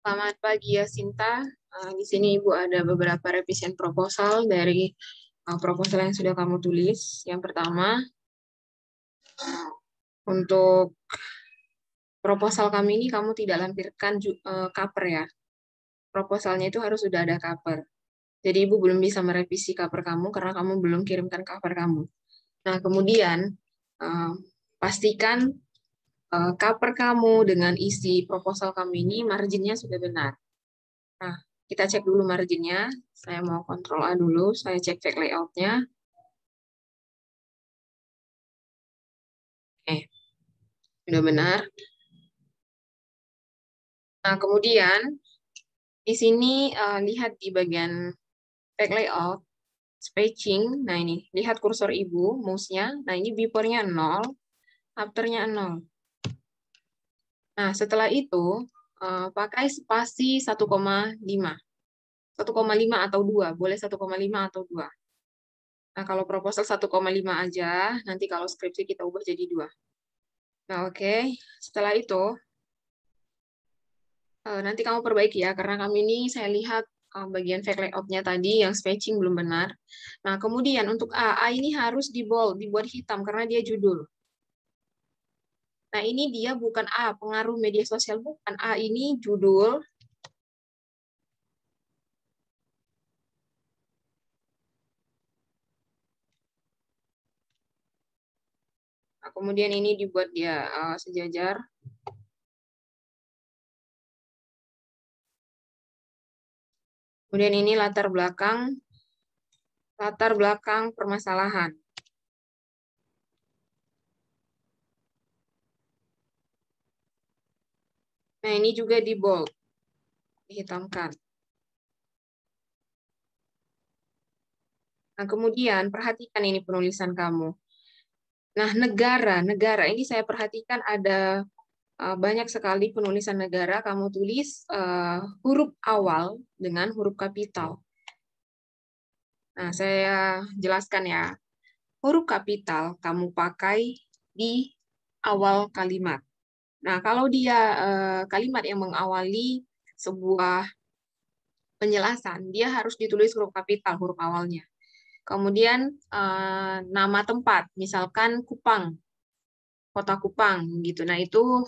Selamat pagi ya Sinta. Di sini Ibu ada beberapa revisi proposal dari proposal yang sudah kamu tulis. Yang pertama, untuk proposal kami ini kamu tidak lampirkan cover ya. Proposalnya itu harus sudah ada cover. Jadi Ibu belum bisa merevisi cover kamu karena kamu belum kirimkan cover kamu. Nah, kemudian pastikan cover kamu dengan isi proposal kami ini marginnya sudah benar. Nah, kita cek dulu marginnya. Saya mau kontrol A dulu. Saya cek layout-nya. Oke, sudah benar. Nah, kemudian di sini lihat di bagian back layout, spacing. Nah, ini lihat kursor Ibu, mouse-nya. Nah, ini before-nya 0, after-nya 0. Nah, setelah itu pakai spasi 1,5. 1,5 atau 2, boleh 1,5 atau 2. Nah, kalau proposal 1,5 aja, nanti kalau skripsi kita ubah jadi 2. Nah, oke. Setelah itu, nanti kamu perbaiki ya, karena kami ini saya lihat bagian fake layout-nya tadi yang spacing belum benar. Nah, kemudian untuk A ini harus di bold, dibuat hitam karena dia judul. Nah, ini dia bukan A, pengaruh media sosial, bukan. A ini judul. Nah, kemudian ini dibuat dia sejajar. Kemudian ini latar belakang permasalahan. Nah, ini juga di bold, dihitamkan. Nah, kemudian perhatikan ini penulisan kamu. Nah, negara ini saya perhatikan ada banyak sekali penulisan negara, kamu tulis huruf awal dengan huruf kapital. Nah, saya jelaskan ya. Huruf kapital kamu pakai di awal kalimat. Nah, kalau dia kalimat yang mengawali sebuah penjelasan, dia harus ditulis huruf kapital, huruf awalnya. Kemudian nama tempat, misalkan Kupang, kota Kupang gitu. Nah, itu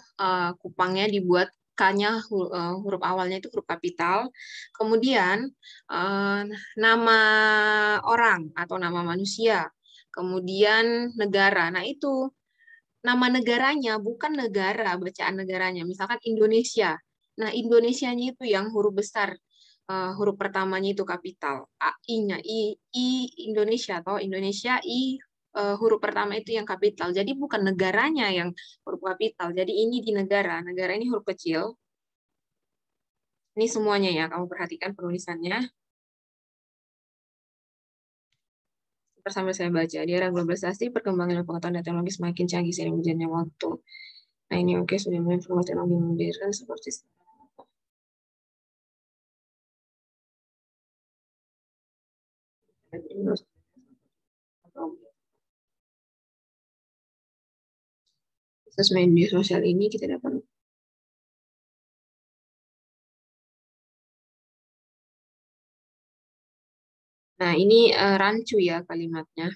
Kupangnya dibuat K-nya huruf awalnya itu huruf kapital. Kemudian nama orang atau nama manusia. Kemudian negara. Nah, itu nama negaranya bukan negara, bacaan negaranya. Misalkan Indonesia. Nah, Indonesianya itu yang huruf besar. Huruf pertamanya itu kapital. I-nya, I Indonesia atau Indonesia, I huruf pertama itu yang kapital. Jadi bukan negaranya yang huruf kapital. Jadi ini di negara. Negara ini huruf kecil. Ini semuanya ya, kamu perhatikan penulisannya. Sambil saya baca. Di era globalisasi, perkembangan pengetahuan dan teknologi semakin canggih seiring berjalannya waktu. Nah, ini oke, sudah mulai informasi teknologi modern seperti akses media sosial ini kita dapat. Nah, ini rancu ya kalimatnya.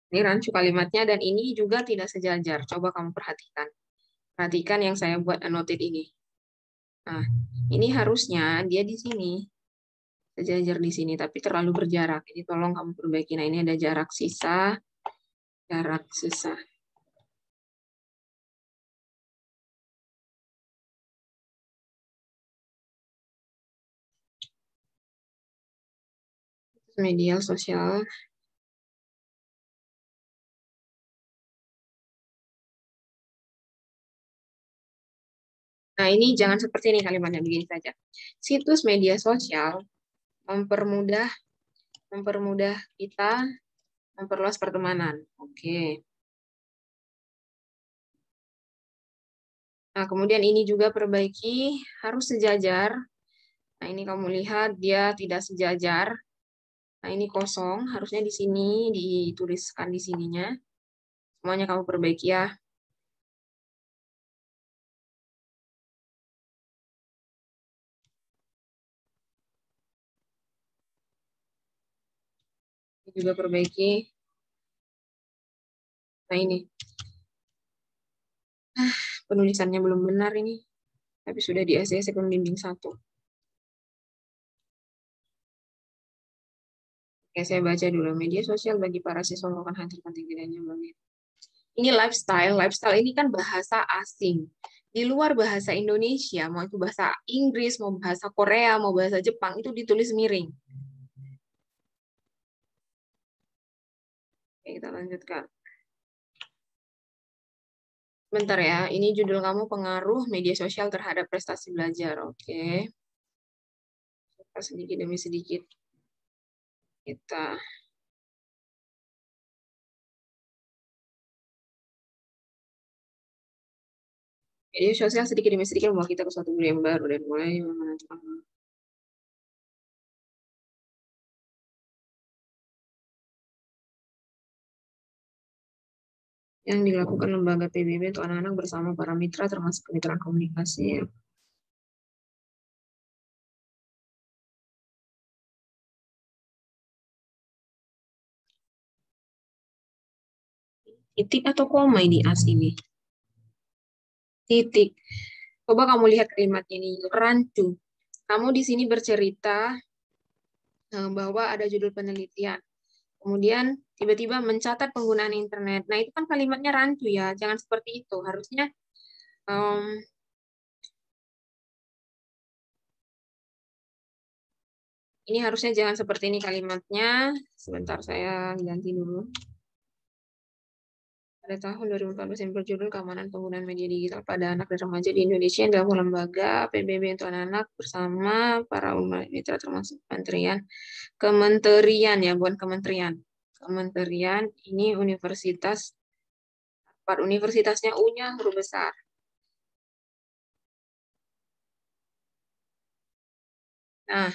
Ini rancu kalimatnya dan ini juga tidak sejajar. Coba kamu perhatikan. Perhatikan yang saya buat annotate ini. Nah, ini harusnya dia di sini. Sejajar di sini, tapi terlalu berjarak. Ini tolong kamu perbaiki. Nah, ini ada jarak sisa. Jarak sisa. Media sosial. Nah, ini jangan seperti ini kalimatnya, begini saja. Situs media sosial mempermudah kita memperluas pertemanan. Oke. Nah, kemudian ini juga perbaiki, harus sejajar. Nah, ini kamu lihat dia tidak sejajar. Nah, ini kosong, harusnya di sini dituliskan di sininya. Semuanya kamu perbaiki ya. Juga perbaiki. Nah ini. Penulisannya belum benar ini. Tapi sudah di ACC pembimbing 1. Oke, saya baca dulu. Media sosial bagi para siswa merupakan hal terpenting tidaknya bagi. Ini lifestyle. Lifestyle ini kan bahasa asing. Di luar bahasa Indonesia, mau itu bahasa Inggris, mau bahasa Korea, mau bahasa Jepang, itu ditulis miring. Oke, kita lanjutkan. Bentar ya, ini judul kamu pengaruh media sosial terhadap prestasi belajar. Oke. Sedikit demi sedikit. Kita media sosial sedikit demi sedikit membawa kita ke suatu dunia yang baru dan mulai menentukan. Yang dilakukan lembaga PBB untuk anak-anak bersama para mitra termasuk kemitraan komunikasi. Titik atau koma ini asli? Titik. Coba kamu lihat kalimat ini, rancu. Kamu di sini bercerita bahwa ada judul penelitian. Kemudian tiba-tiba mencatat penggunaan internet. Nah, itu kan kalimatnya rancu ya. Jangan seperti itu. Harusnya ini harusnya jangan seperti ini kalimatnya. Sebentar, saya ganti dulu. Pada tahun 2014 yang berjudul Keamanan Penggunaan Media Digital pada Anak dan Remaja di Indonesia yang dilakukan lembaga PBB untuk anak-anak bersama para mitra termasuk kementerian ya, bukan kementerian. Kementerian ini universitas, universitasnya U-nya huruf besar. Nah,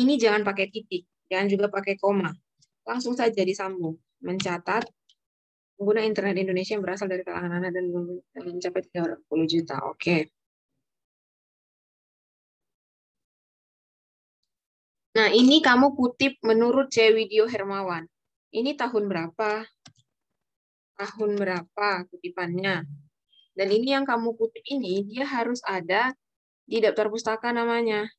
ini jangan pakai titik, jangan juga pakai koma. Langsung saja disambung. Mencatat pengguna internet Indonesia yang berasal dari kalangan anak dan mencapai 30 juta. Oke. Nah, ini kamu kutip menurut C. Widyo Hermawan. Ini tahun berapa? Tahun berapa kutipannya? Dan ini yang kamu kutip ini, dia harus ada di daftar pustaka namanya.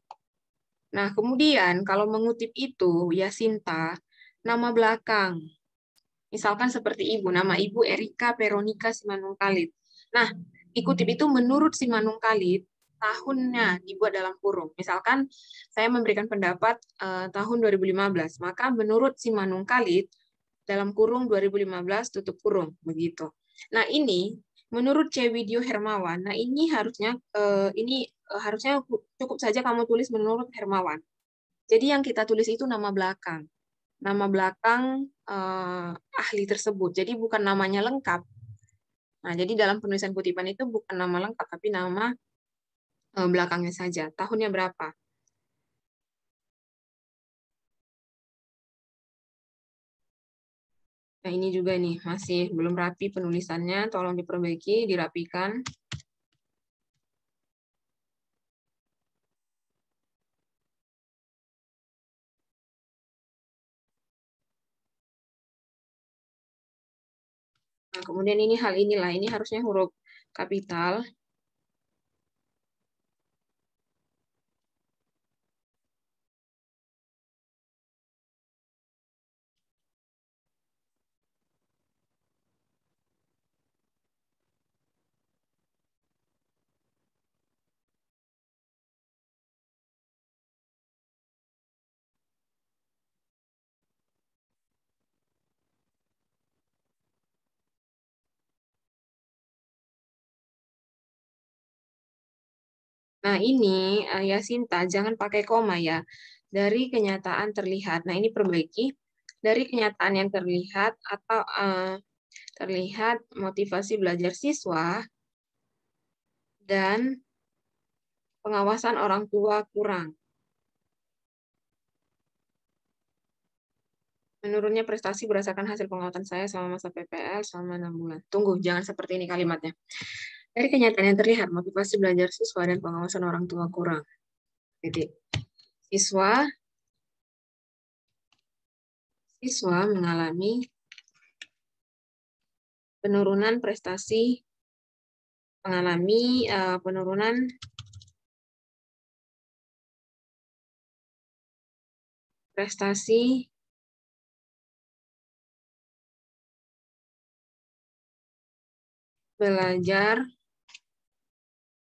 Nah, kemudian kalau mengutip itu, Yasinta, nama belakang. Misalkan seperti ibu, nama ibu Erika Veronica Simanungkalit. Nah, dikutip itu menurut Simanungkalit, tahunnya dibuat dalam kurung. Misalkan saya memberikan pendapat tahun 2015, maka menurut Simanungkalit dalam kurung 2015 tutup kurung, begitu. Nah, ini menurut C. Widyo Hermawan, nah ini harusnya harusnya cukup saja kamu tulis menurut Hermawan. Jadi yang kita tulis itu nama belakang. Nama belakang ahli tersebut. Jadi bukan namanya lengkap. Nah, jadi dalam penulisan kutipan itu bukan nama lengkap, tapi nama belakangnya saja. Tahunnya berapa? Nah, ini juga nih, masih belum rapi penulisannya. Tolong diperbaiki, dirapikan. Nah, kemudian ini hal inilah, ini harusnya huruf kapital. Nah, ini ya Sinta, jangan pakai koma ya. Dari kenyataan terlihat. Nah, ini perbaiki. Dari kenyataan yang terlihat atau terlihat motivasi belajar siswa dan pengawasan orang tua kurang. Menurutnya prestasi berdasarkan hasil pengamatan saya selama masa PPL selama 6 bulan. Tunggu, jangan seperti ini kalimatnya. Dari kenyataan yang terlihat, motivasi belajar siswa dan pengawasan orang tua kurang. Titik. siswa mengalami penurunan prestasi belajar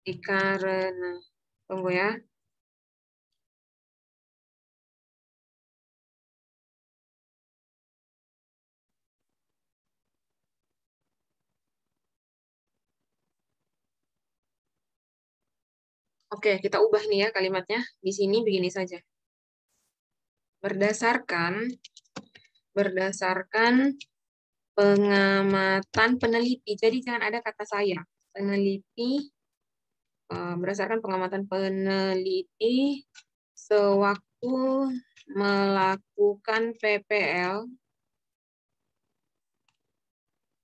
karena tunggu ya. Oke, kita ubah nih ya kalimatnya. Di sini begini saja. Berdasarkan pengamatan peneliti. Jadi jangan ada kata saya. Peneliti, berdasarkan pengamatan peneliti sewaktu melakukan PPL,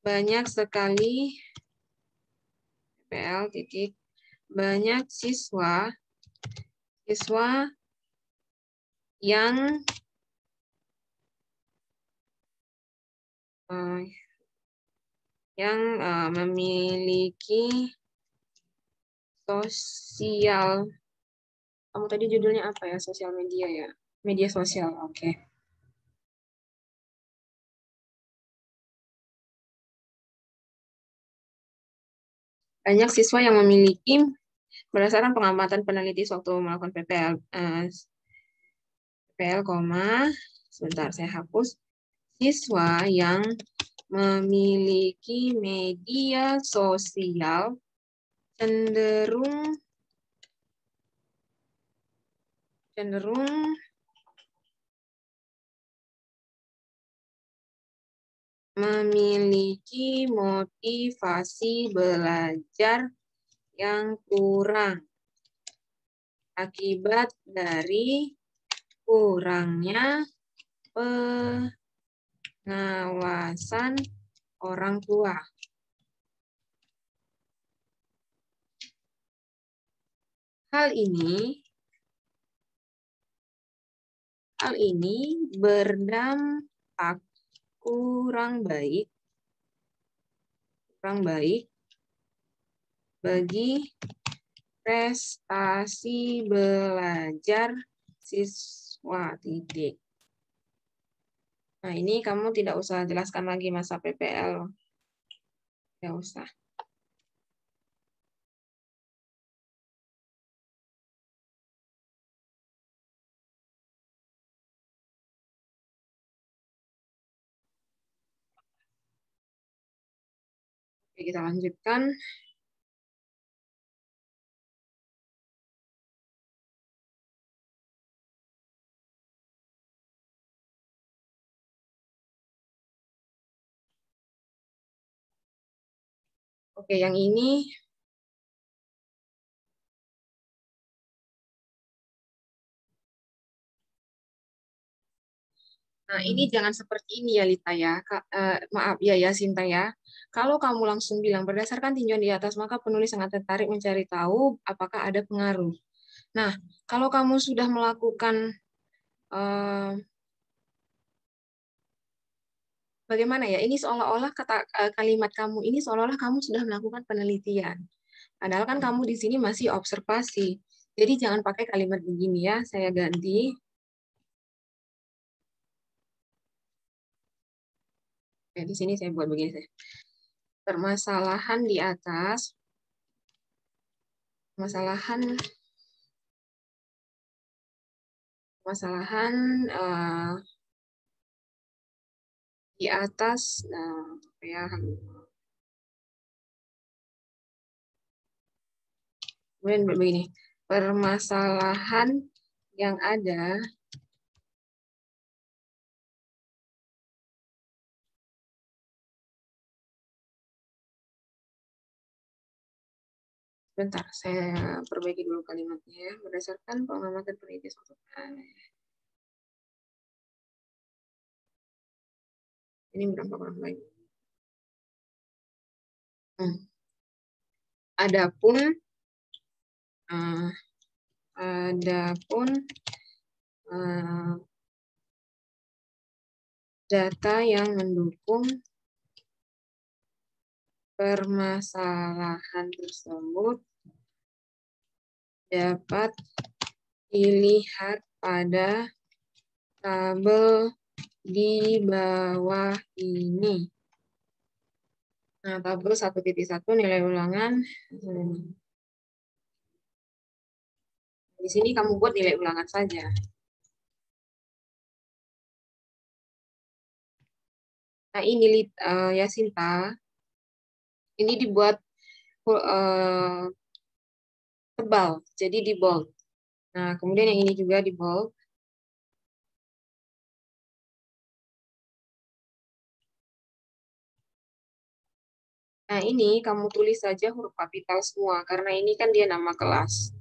banyak sekali PPL titik banyak siswa yang memiliki sosial. Kamu tadi judulnya apa ya? Sosial media ya? Media sosial, oke. Banyak siswa yang memiliki, berdasarkan pengamatan peneliti waktu melakukan PPL, sebentar saya hapus, siswa yang memiliki media sosial cenderung memiliki motivasi belajar yang kurang akibat dari kurangnya pengawasan orang tua. Hal ini berdampak kurang baik bagi prestasi belajar siswa titik. Nah, ini kamu tidak usah jelaskan lagi masa PPL. Tidak usah. Oke, kita lanjutkan. Oke, yang ini nah, ini jangan seperti ini ya, Lita ya. Maaf ya, Sinta ya. Kalau kamu langsung bilang berdasarkan tinjauan di atas, maka penulis sangat tertarik mencari tahu apakah ada pengaruh. Nah, kalau kamu sudah melakukan bagaimana ya? Ini seolah-olah kalimat kamu ini seolah-olah kamu sudah melakukan penelitian. Padahal kan kamu di sini masih observasi. Jadi jangan pakai kalimat begini ya. Saya ganti. Oke, di sini saya buat begini. Permasalahan di atas. Permasalahan di atas. Ya. Kemudian begini. Permasalahan yang ada bentar, saya perbaiki dulu kalimatnya ya. Berdasarkan pengamatan peneliti suatu ini berapa orang lain. Adapun data yang mendukung permasalahan tersebut dapat dilihat pada tabel di bawah ini. Nah, tabel 1.1 nilai ulangan. Di sini kamu buat nilai ulangan saja. Nah, ini ya Sinta. Ini dibuat tebal, jadi di bold. Nah, kemudian yang ini juga di bold. Nah, ini kamu tulis saja huruf kapital semua, karena ini kan dia nama kelas.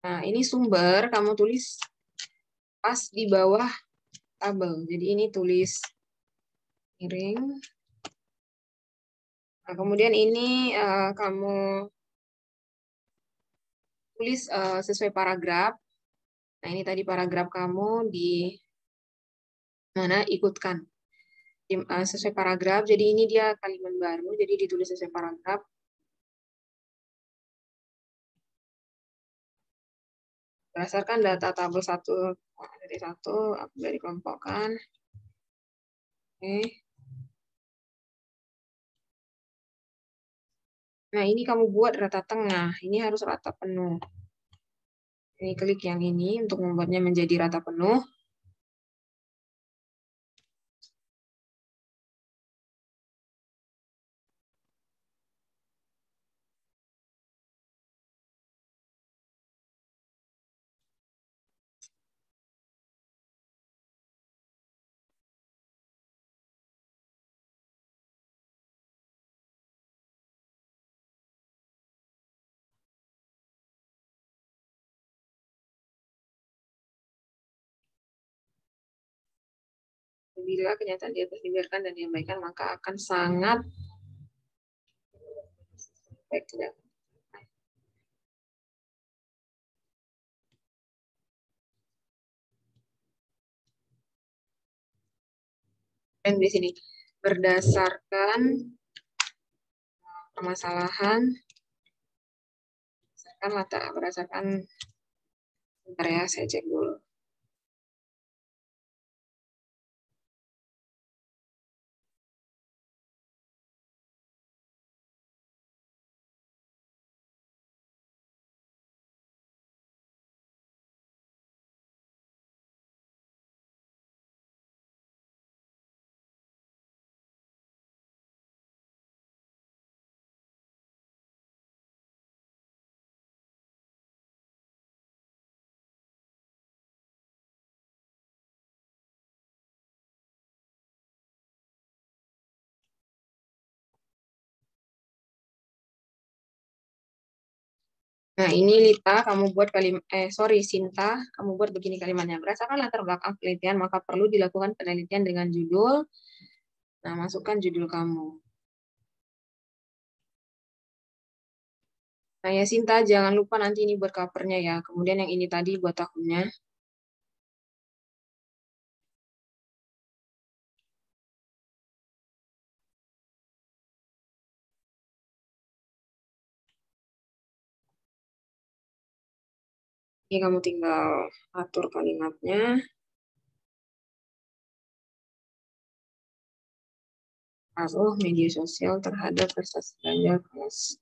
Nah, ini sumber, kamu tulis pas di bawah tabel. Jadi ini tulis miring. Nah, kemudian ini kamu tulis sesuai paragraf. Nah, ini tadi paragraf kamu di mana ikutkan. Sesuai paragraf, jadi ini dia kalimat baru, jadi ditulis sesuai paragraf. Berdasarkan data tabel 1 dari kelompokan. Oke. Nah, ini kamu buat rata tengah. Ini harus rata penuh. Ini klik yang ini untuk membuatnya menjadi rata penuh. Bila kenyataan di atas dibiarkan dan diabaikan, maka akan sangat baik. Dan di sini berdasarkan permasalahan, berdasarkan bentar ya, saya cek dulu. Nah, ini Lita, kamu buat Sinta, kamu buat begini kalimatnya. Berdasarkan latar belakang penelitian, maka perlu dilakukan penelitian dengan judul. Nah, masukkan judul kamu. Nah, ya Sinta, jangan lupa nanti ini buat covernya ya. Kemudian yang ini tadi buat akunnya. Ini kamu tinggal atur kalimatnya. Pengaruh media sosial terhadap prestasi belajar kelas.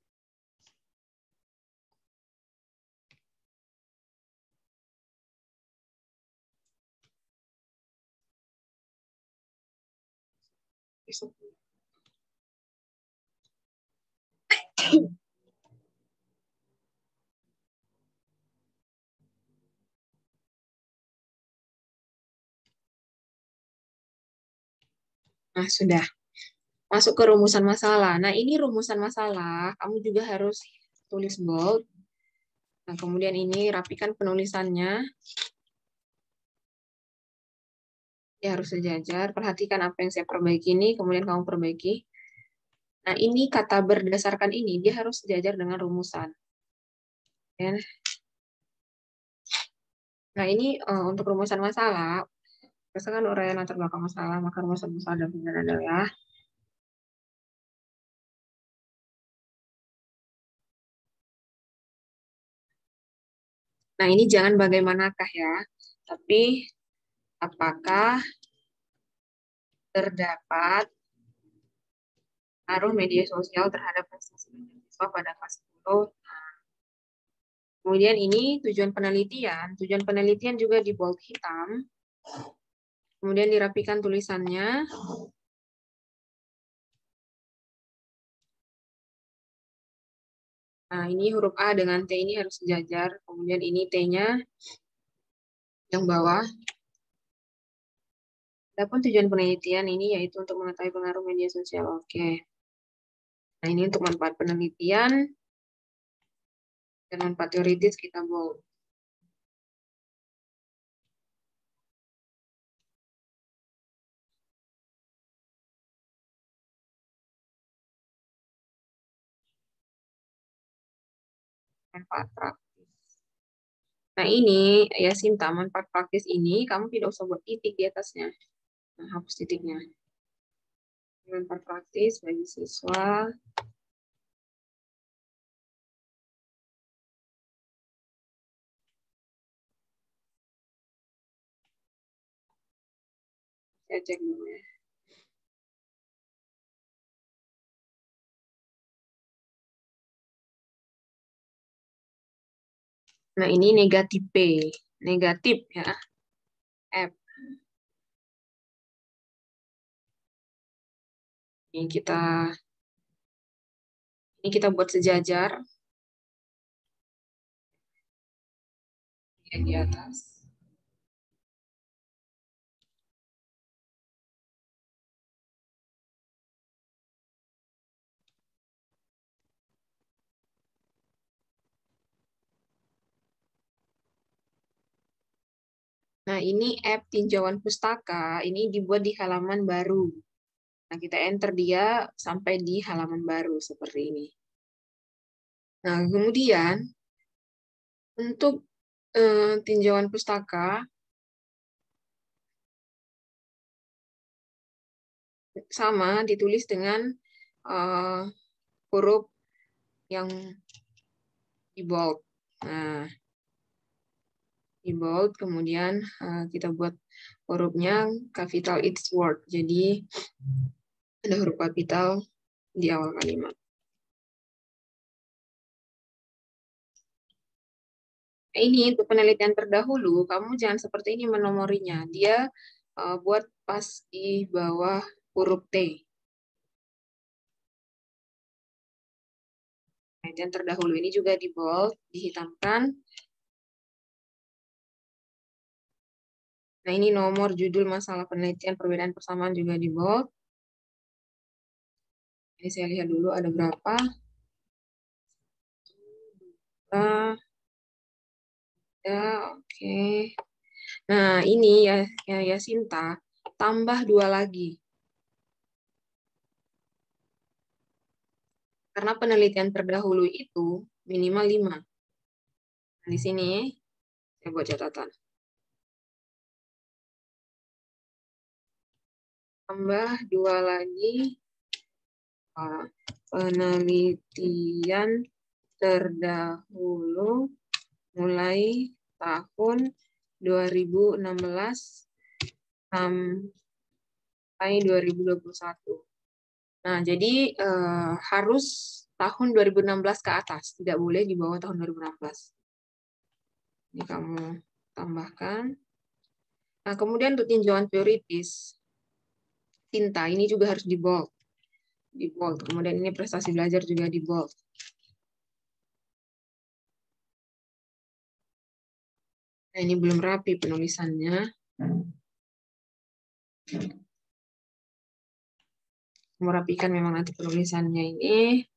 Nah, sudah. Masuk ke rumusan masalah. Nah, ini rumusan masalah. Kamu juga harus tulis bold. Nah, kemudian ini rapikan penulisannya. Ya, harus sejajar. Perhatikan apa yang saya perbaiki ini, kemudian kamu perbaiki. Nah, ini kata berdasarkan ini, dia harus sejajar dengan rumusan. Ya. Nah, ini untuk rumusan masalah. Berdasarkan uraian latar belakang masalah, maka rumusan masalah dan pilihan adalah. Nah, ini jangan bagaimanakah ya, tapi apakah terdapat pengaruh media sosial terhadap prestasi mahasiswa pada kelas 10. Kemudian ini tujuan penelitian. Tujuan penelitian juga di bold hitam. Kemudian dirapikan tulisannya. Nah, ini huruf A dengan T ini harus sejajar. Kemudian ini T-nya yang bawah. Adapun tujuan penelitian ini yaitu untuk mengetahui pengaruh media sosial. Oke. Nah, ini untuk manfaat penelitian. Dan manfaat teoritis kita bold. Manfaat praktis. Nah, ini ya Sinta, manfaat praktis ini kamu tidak usah buat titik di atasnya. Nah, hapus titiknya. Manfaat praktis bagi siswa. Saya cek dulu ya. Nah, ini negatif P. Negatif ya. F. Ini kita buat sejajar yang di atas. Nah, ini app tinjauan pustaka, ini dibuat di halaman baru. Nah, kita enter dia sampai di halaman baru seperti ini. Nah, kemudian untuk tinjauan pustaka, sama ditulis dengan huruf yang di bold. Nah, di bold, kemudian kita buat hurufnya capital each word. Jadi ada huruf kapital di awal kalimat. Nah, ini untuk penelitian terdahulu, kamu jangan seperti ini menomorinya. Dia buat pas di bawah huruf T. Penelitian terdahulu ini juga di bold, dihitamkan. Nah, ini nomor judul masalah penelitian perbedaan persamaan juga di bold. Ini saya lihat dulu ada berapa. Ya, oke. Nah, ini ya Sinta, tambah 2 lagi. Karena penelitian terdahulu itu minimal 5. Nah, di sini saya buat catatan. Tambah 2 lagi penelitian terdahulu mulai tahun 2016 sampai 2021. Nah, jadi harus tahun 2016 ke atas, tidak boleh di bawah tahun 2016. Ini kamu tambahkan. Nah, kemudian untuk tinjauan teoritis, Tinta ini juga harus di bold. Di bold. Kemudian ini prestasi belajar juga di bold. Nah, ini belum rapi penulisannya. Mau rapikan memang nanti penulisannya ini.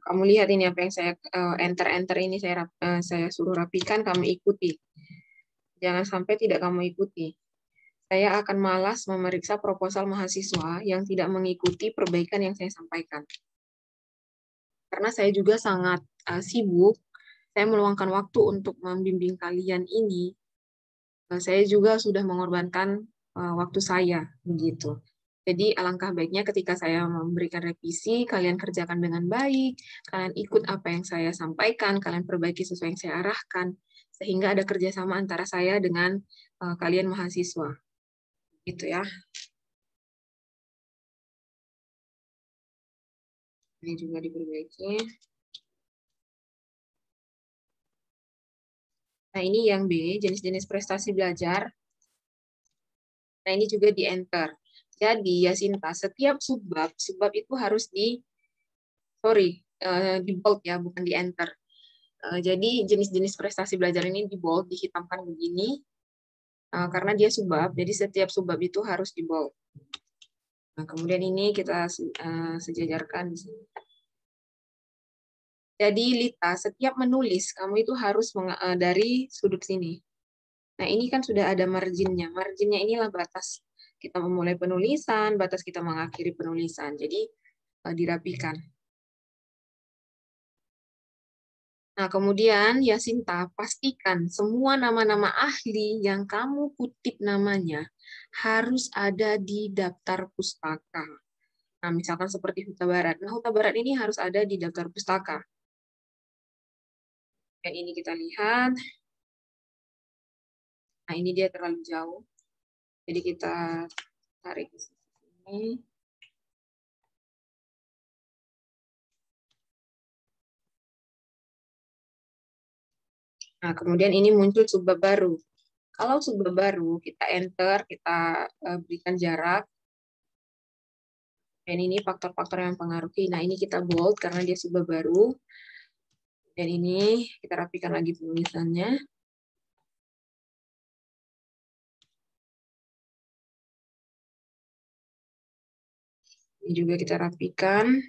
Kamu lihat ini apa yang saya enter ini saya suruh rapikan, kamu ikuti. Jangan sampai tidak kamu ikuti. saya akan malas memeriksa proposal mahasiswa yang tidak mengikuti perbaikan yang saya sampaikan. Karena saya juga sangat sibuk, saya meluangkan waktu untuk membimbing kalian ini. Saya juga sudah mengorbankan waktu saya, begitu. Jadi alangkah baiknya ketika saya memberikan revisi, kalian kerjakan dengan baik, kalian ikut apa yang saya sampaikan, kalian perbaiki sesuai yang saya arahkan, sehingga ada kerjasama antara saya dengan kalian mahasiswa. Gitu ya. Ini juga diperbaiki. Nah, ini yang B, jenis-jenis prestasi belajar. Nah, ini juga di-enter. Jadi, ya Sinta, setiap subbab itu harus di bold ya, bukan di-enter. Jadi, jenis-jenis prestasi belajar ini di bold, dihitamkan begini, karena dia subbab, jadi setiap subbab itu harus di bold. Nah, kemudian ini kita sejajarkan di sini. Jadi, Lita, setiap menulis, kamu itu harus dari sudut sini. Nah, ini kan sudah ada marginnya. Marginnya inilah batas kita memulai penulisan, batas kita mengakhiri penulisan. Jadi, dirapikan. Nah, kemudian Yasinta, pastikan semua nama-nama ahli yang kamu kutip namanya harus ada di daftar pustaka. Nah, misalkan seperti Huta Barat. Nah, Huta Barat ini harus ada di daftar pustaka. Yang ini kita lihat. Nah, ini dia terlalu jauh. Jadi kita tarik ke sini. Nah, kemudian ini muncul subbab baru. Kalau subbab baru, kita enter, kita berikan jarak. Dan ini faktor-faktor yang mempengaruhi. Nah, ini kita bold karena dia subbab baru. Dan ini kita rapikan lagi penulisannya. Ini juga kita rapikan.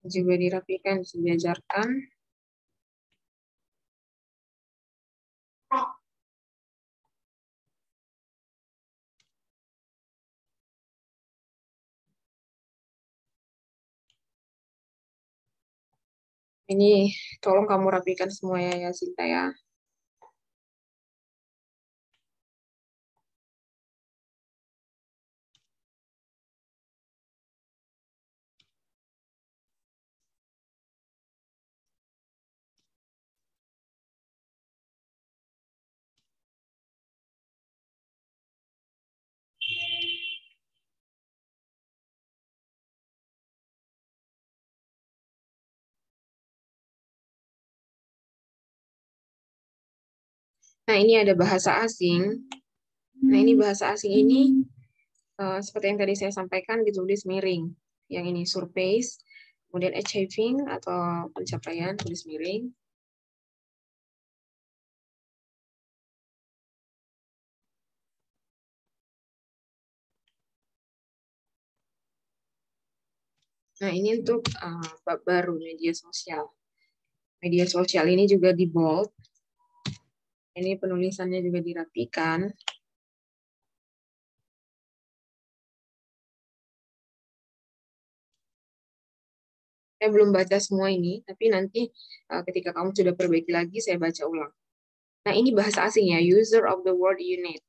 Juga dirapikan, disejajarkan. Ini tolong kamu rapikan semua ya Sinta ya. Nah, ini ada bahasa asing. Nah, ini bahasa asing ini seperti yang tadi saya sampaikan ditulis miring. Yang ini surpace, kemudian achieving atau pencapaian tulis miring. Nah, ini untuk bab baru media sosial. Media sosial ini juga di bold. Ini penulisannya juga dirapikan. Saya belum baca semua ini, tapi nanti ketika kamu sudah perbaiki lagi, saya baca ulang. Nah, ini bahasa asing ya, user of the word unit.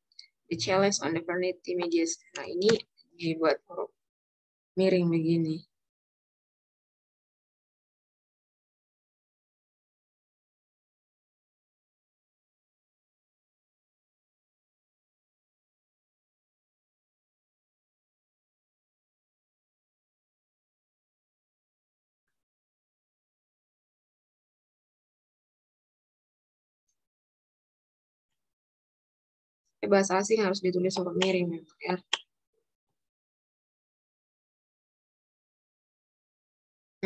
The challenge on the vanity medias. Nah, ini dibuat huruf miring begini. Bahasa asing harus ditulis huruf miring memang ya.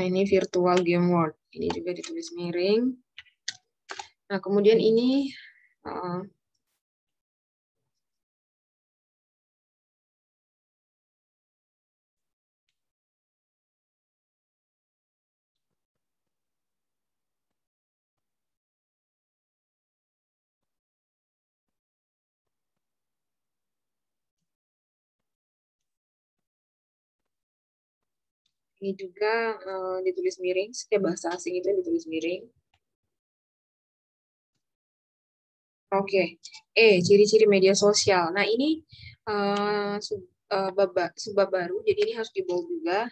Nah, ini virtual game world. Ini juga ditulis miring. Nah, kemudian ini uh, ini juga ditulis miring. Setiap bahasa asing itu ditulis miring. Oke. Ciri-ciri media sosial. Nah, ini subbab baru, jadi ini harus di bold juga.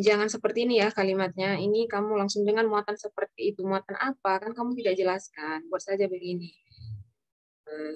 Jangan seperti ini ya kalimatnya. Ini kamu langsung dengan muatan seperti itu. Muatan apa? Kan kamu tidak jelaskan. Buat saja begini. Nah,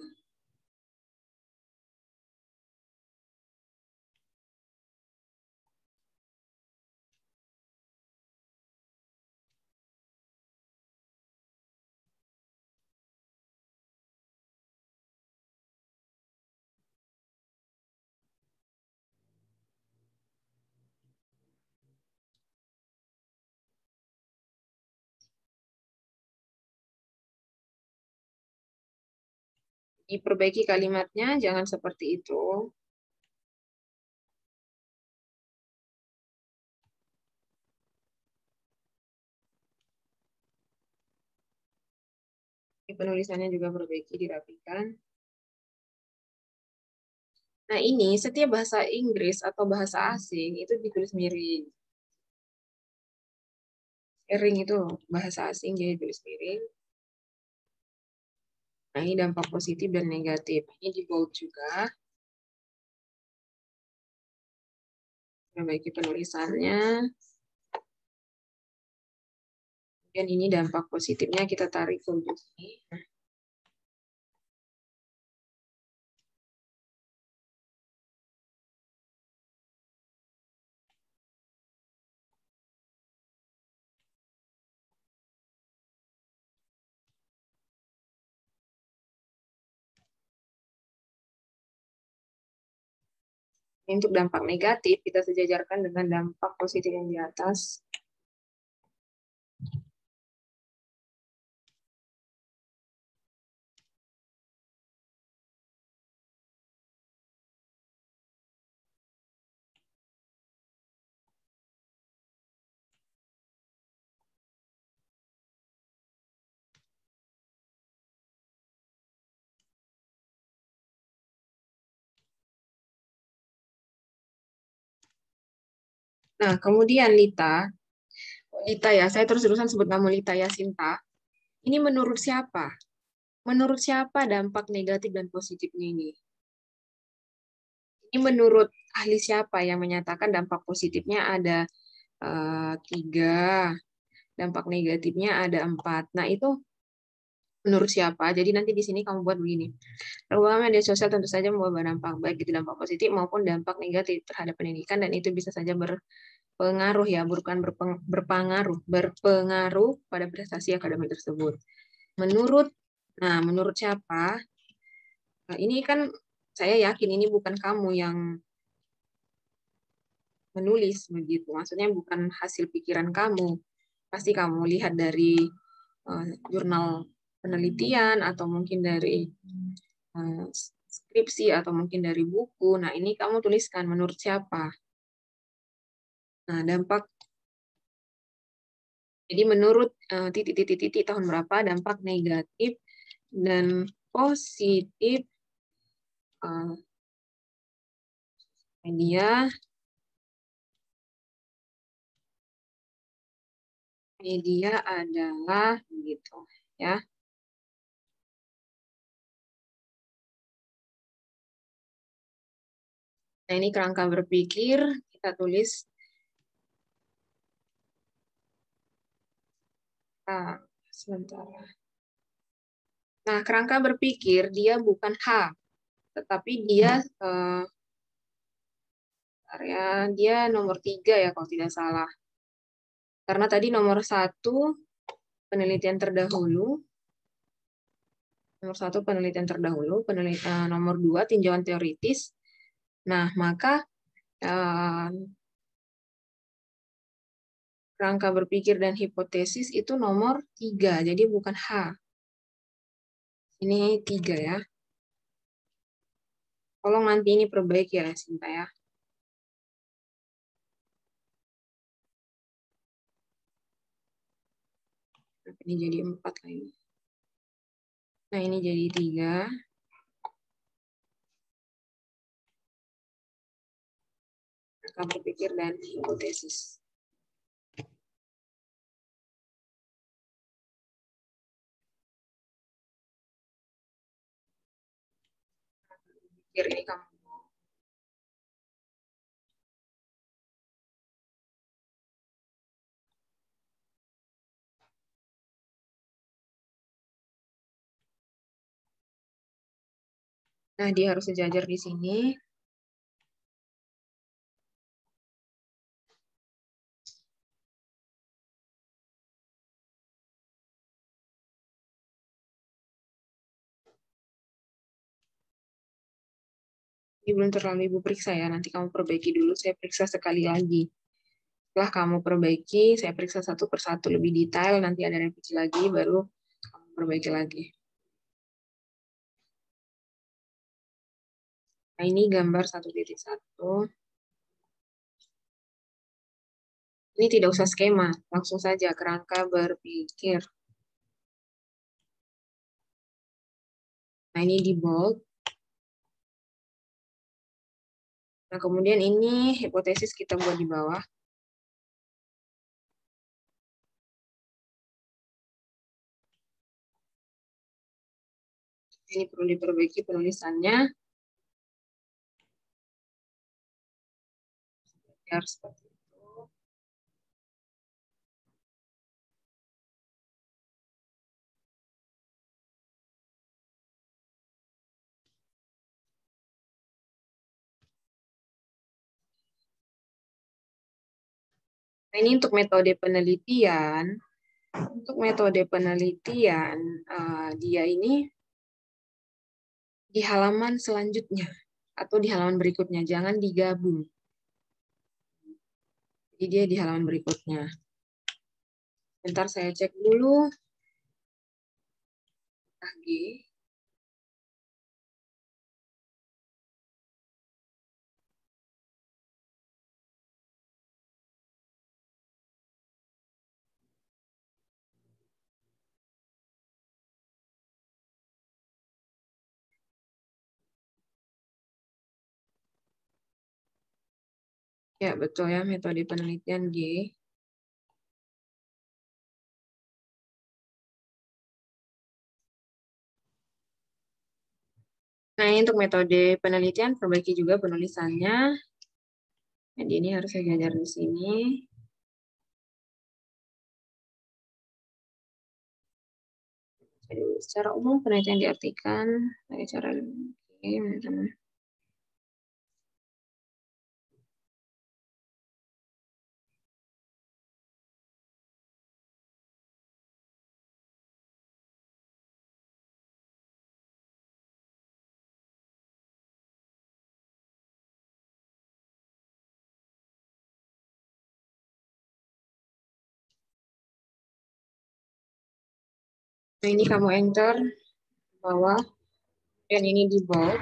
diperbaiki kalimatnya, jangan seperti itu. Penulisannya juga perbaiki, dirapikan. Nah, ini setiap bahasa Inggris atau bahasa asing itu ditulis miring. Sharing itu bahasa asing jadi tulis miring. Nah, ini dampak positif dan negatif. Ini di bold juga. Perbaiki penulisannya. Dan ini dampak positifnya kita tarik ke sini. Untuk dampak negatif, kita sejajarkan dengan dampak positif yang di atas. Nah, kemudian Lita, Lita ya, saya terus-terusan sebut kamu Lita Yasinta. Ini menurut siapa? Menurut siapa dampak negatif dan positifnya ini? Ini menurut ahli siapa yang menyatakan dampak positifnya ada 3, dampak negatifnya ada 4. Nah, itu menurut siapa? Jadi nanti di sini kamu buat begini. Perubahan media sosial tentu saja membawa dampak baik itu dampak positif maupun dampak negatif terhadap pendidikan dan itu bisa saja berpengaruh ya, bukan berpengaruh pada prestasi akademik tersebut. Menurut siapa? Nah, ini kan saya yakin ini bukan kamu yang menulis begitu. Maksudnya bukan hasil pikiran kamu. Pasti kamu lihat dari jurnal penelitian atau mungkin dari skripsi atau mungkin dari buku. Nah, ini kamu tuliskan menurut siapa. Nah, dampak jadi menurut titik-titik tahun berapa dampak negatif dan positif media adalah gitu ya. Nah, ini kerangka berpikir kita tulis sebentar. Nah, kerangka berpikir dia bukan H, tetapi dia dia nomor 3 ya kalau tidak salah. Karena tadi nomor 1 penelitian terdahulu, nomor 2 tinjauan teoritis. Nah, maka Rangka berpikir dan hipotesis itu nomor 3, jadi bukan H. Ini 3 ya. Tolong nanti ini perbaiki ya, Sinta ya. Ini jadi 4 lagi. Nah, ini jadi 3. Rangka berpikir dan hipotesis. Ini kamu. Nah, dia harus sejajar di sini. Ini belum terlalu Ibu periksa ya, nanti kamu perbaiki dulu, saya periksa sekali lagi. Setelah kamu perbaiki, saya periksa satu persatu lebih detail, nanti ada revisi lagi, baru kamu perbaiki lagi. Nah, ini gambar 1.1. Ini tidak usah skema, langsung saja kerangka berpikir. Nah, ini di bold. Nah, kemudian ini hipotesis kita buat di bawah. Ini perlu diperbaiki penulisannya. Biar seperti itu. Nah, ini untuk metode penelitian. Untuk metode penelitian, dia ini di halaman selanjutnya atau di halaman berikutnya, jangan digabung. Jadi dia di halaman berikutnya. Bentar saya cek dulu. Lagi. Ya, betul ya, metode penelitian G. Nah, ini untuk metode penelitian, perbaiki juga penulisannya. Jadi ini harus saya ajar di sini. Jadi, secara umum penelitian diartikan sebagai cara teman-teman. Nah, ini kamu enter bawah, dan ini di bold.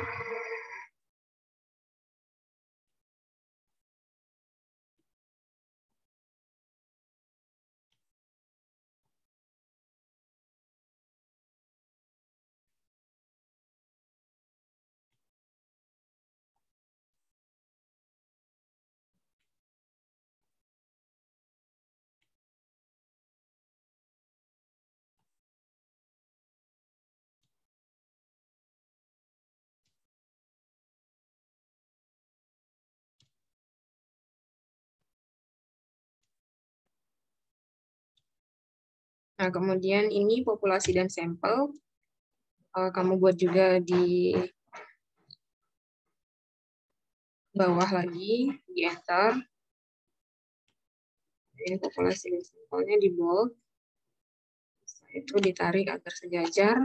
Nah, kemudian ini populasi dan sampel. Kamu buat juga di bawah lagi, di enter. Ini populasi dan sampelnya di bold. Itu ditarik agar sejajar.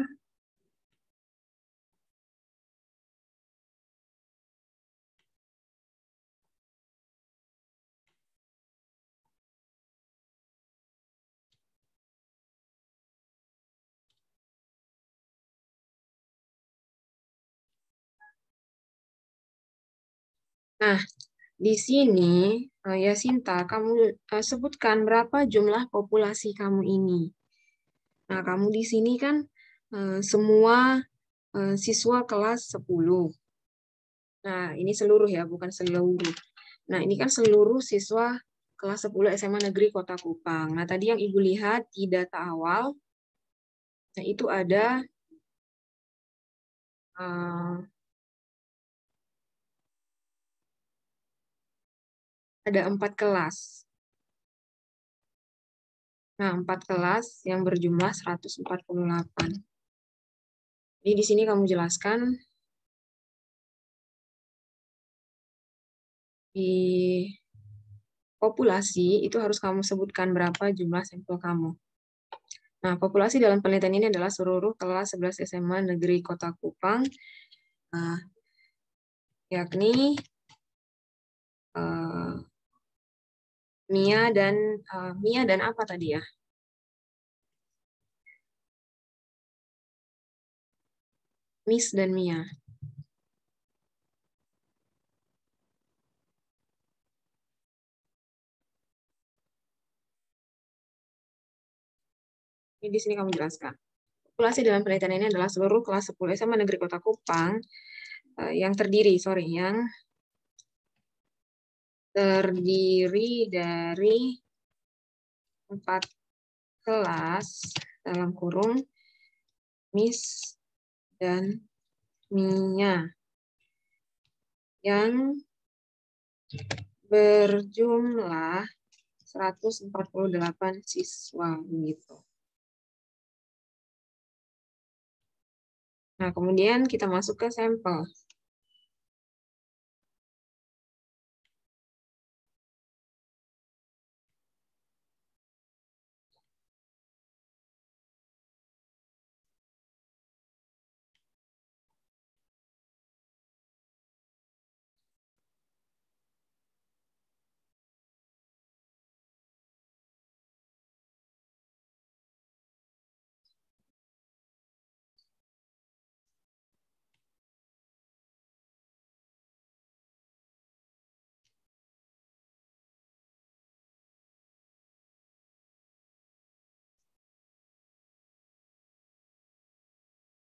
Nah, di sini ya Sinta, kamu sebutkan berapa jumlah populasi kamu ini. Nah, kamu di sini kan semua siswa kelas 10. Nah, ini seluruh ya, bukan seluruh. Nah, ini kan seluruh siswa kelas 10 SMA Negeri Kota Kupang. Nah, tadi yang Ibu lihat di data awal, nah itu eh, ada 4 kelas. Nah, 4 kelas yang berjumlah 148. Jadi di sini kamu jelaskan di populasi itu harus kamu sebutkan berapa jumlah sampel kamu. Nah, populasi dalam penelitian ini adalah seluruh kelas 11 SMA Negeri Kota Kupang, nah, yakni uh, Mia dan apa tadi ya? Miss dan Mia. Ini di sini kamu jelaskan. Populasi dalam penelitian ini adalah seluruh kelas 10 SMA Negeri Kota Kupang yang terdiri dari 4 kelas dalam kurung Miss dan Mia yang berjumlah 148 siswa gitu. Nah, kemudian kita masuk ke sampel.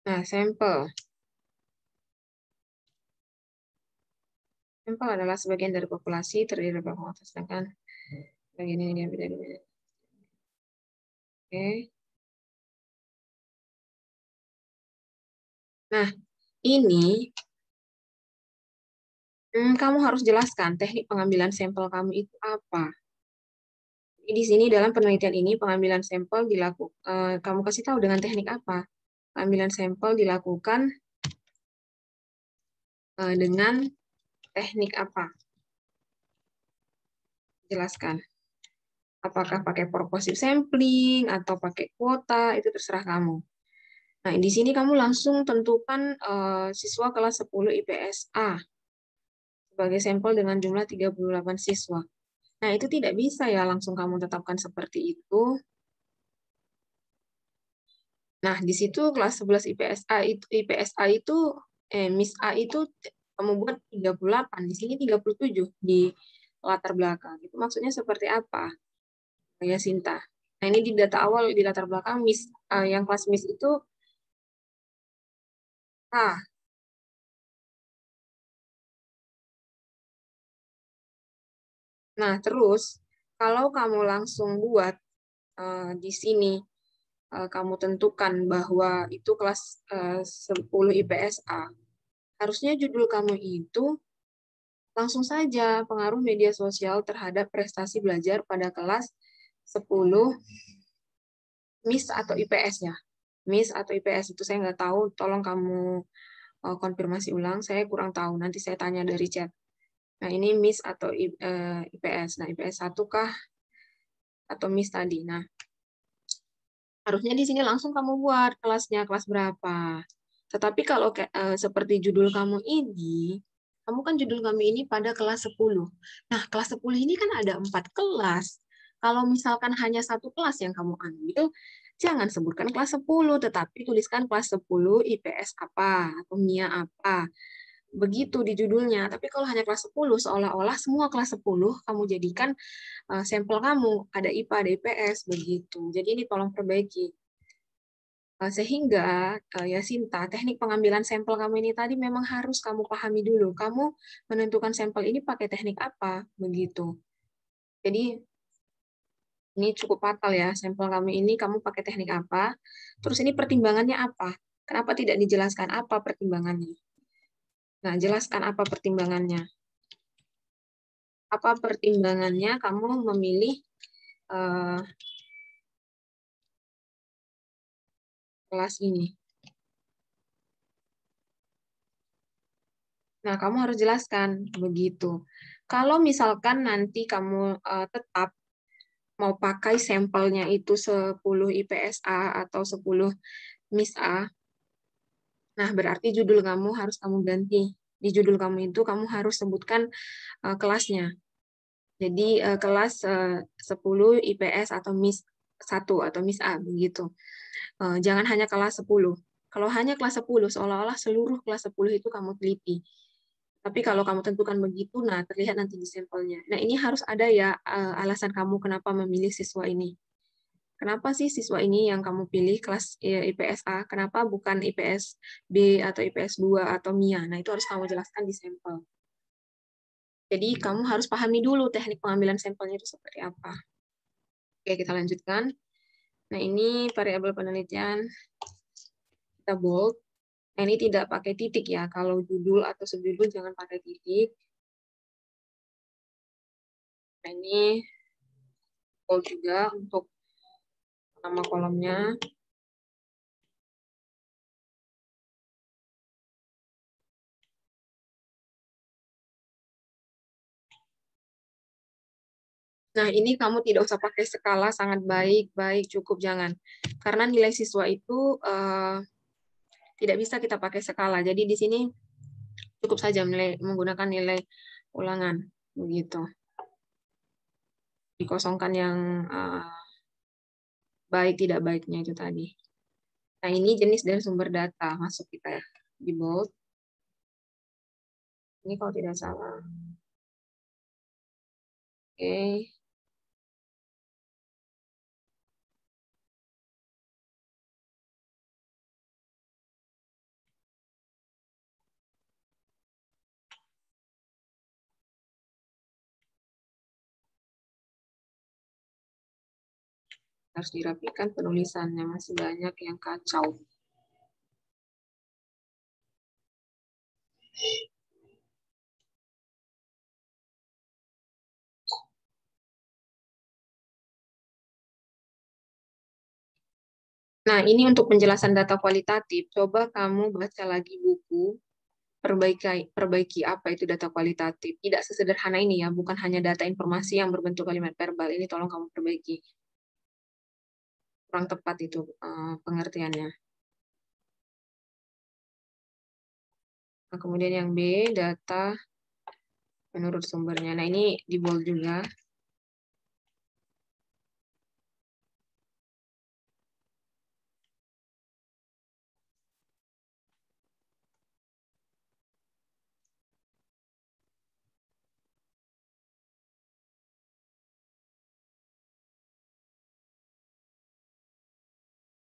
Nah, sampel. Sampel adalah sebagian dari populasi terdiri dari beberapa faktor, sedangkan bagian ini dia beda-beda. Oke. Nah, ini kamu harus jelaskan teknik pengambilan sampel kamu itu apa. Di sini dalam penelitian ini pengambilan sampel dilakukan, kamu kasih tahu dengan teknik apa. Pengambilan sampel dilakukan dengan teknik apa? Jelaskan. Apakah pakai purposive sampling atau pakai kuota, itu terserah kamu. Nah, di sini kamu langsung tentukan siswa kelas 10 IPS A sebagai sampel dengan jumlah 38 siswa. Nah, itu tidak bisa ya langsung kamu tetapkan seperti itu. Nah, di situ kelas 11 IPS A itu Miss A itu kamu buat 38, di sini 37 di latar belakang. Itu maksudnya seperti apa? Ya Sinta. Nah, ini di data awal di latar belakang Miss yang kelas Miss itu A. Nah, terus kalau kamu langsung buat di sini kamu tentukan bahwa itu kelas 10 IPS A, harusnya judul kamu itu langsung saja pengaruh media sosial terhadap prestasi belajar pada kelas 10 MIS atau IPS-nya. MIS atau IPS itu saya nggak tahu, tolong kamu konfirmasi ulang, saya kurang tahu, nanti saya tanya dari chat. Nah, ini MIS atau IPS. Nah, IPS 1 kah atau MIS tadi. Nah, harusnya di sini langsung kamu buat kelasnya, kelas berapa. Tetapi kalau seperti judul kamu ini, kamu kan judul kamu ini pada kelas 10. Nah, kelas 10 ini kan ada 4 kelas. Kalau misalkan hanya satu kelas yang kamu ambil, jangan sebutkan kelas 10, tetapi tuliskan kelas 10 IPS apa, atau MIA apa. begitu di judulnya. Tapi kalau hanya kelas 10, seolah-olah semua kelas 10 kamu jadikan sampel kamu, ada IPA, ada IPS, begitu. Jadi ini tolong perbaiki. Sehingga ya Sinta, teknik pengambilan sampel kamu ini tadi memang harus kamu pahami dulu. Kamu menentukan sampel ini pakai teknik apa, begitu. Jadi ini cukup fatal ya, sampel kamu ini kamu pakai teknik apa, terus ini pertimbangannya apa. Kenapa tidak dijelaskan apa pertimbangannya? Nah, jelaskan apa pertimbangannya. Apa pertimbangannya kamu memilih kelas ini? Nah, kamu harus jelaskan begitu. Kalau misalkan nanti kamu tetap mau pakai sampelnya itu 10 IPSA atau 10 MIS-A, nah berarti judul kamu harus kamu ganti. Di judul kamu itu kamu harus sebutkan kelasnya. Jadi kelas 10 IPS atau MIS 1 atau MIS A begitu. Jangan hanya kelas 10. Kalau hanya kelas 10 seolah-olah seluruh kelas 10 itu kamu teliti. Tapi kalau kamu tentukan begitu, nah terlihat nanti di sampelnya. Nah ini harus ada ya alasan kamu kenapa memilih siswa ini. Kenapa sih siswa ini yang kamu pilih kelas IPS A? Kenapa bukan IPS B atau IPS 2 atau MIA? Nah itu harus kamu jelaskan di sampel. Jadi kamu harus pahami dulu teknik pengambilan sampelnya itu seperti apa. Oke, kita lanjutkan. Nah ini variabel penelitian kita bold. Nah, ini tidak pakai titik ya. Kalau judul atau subjudul jangan pakai titik. Nah, ini bold juga untuk nama kolomnya. Nah, ini kamu tidak usah pakai skala sangat baik, baik, cukup, jangan. Karena nilai siswa itu tidak bisa kita pakai skala. Jadi di sini cukup saja menggunakan nilai ulangan. Begitu. Dikosongkan yang baik, tidak baiknya itu tadi. Nah, ini jenis dan sumber data. Masuk kita ya. Di bold. Ini kalau tidak salah. Oke. Harus dirapikan penulisannya, masih banyak yang kacau. Nah, ini untuk penjelasan data kualitatif. Coba kamu baca lagi buku, perbaiki apa itu data kualitatif. Tidak sesederhana ini ya, bukan hanya data informasi yang berbentuk kalimat verbal. Ini tolong kamu perbaiki. Kurang tepat itu pengertiannya. Nah, kemudian yang B, data menurut sumbernya. Nah, ini di bold juga.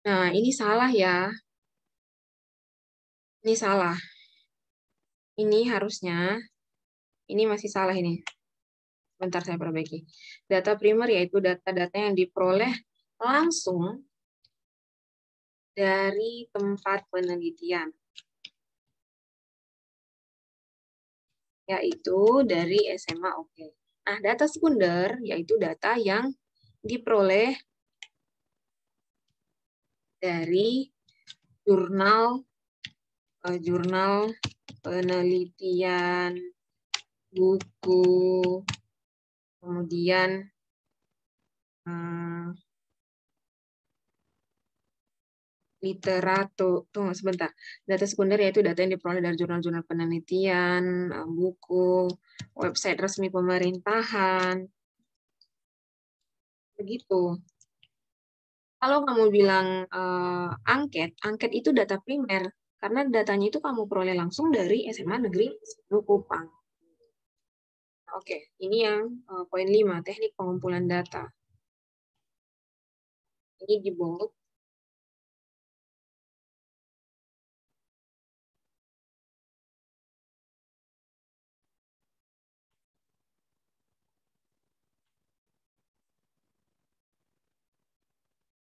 Nah, ini salah ya. Ini salah. Ini harusnya, ini masih salah ini. Bentar saya perbaiki. Data primer yaitu data-data yang diperoleh langsung dari tempat penelitian. Yaitu dari SMA oke. Nah, data sekunder yaitu data yang diperoleh dari jurnal penelitian, buku, kemudian literatur. Tunggu sebentar. Data sekunder yaitu data yang diperoleh dari jurnal-jurnal penelitian, buku, website resmi pemerintahan. Begitu. Kalau kamu bilang angket itu data primer. Karena datanya itu kamu peroleh langsung dari SMA Negeri 10 Kupang. Oke, ini yang poin 5, teknik pengumpulan data. Ini di bold.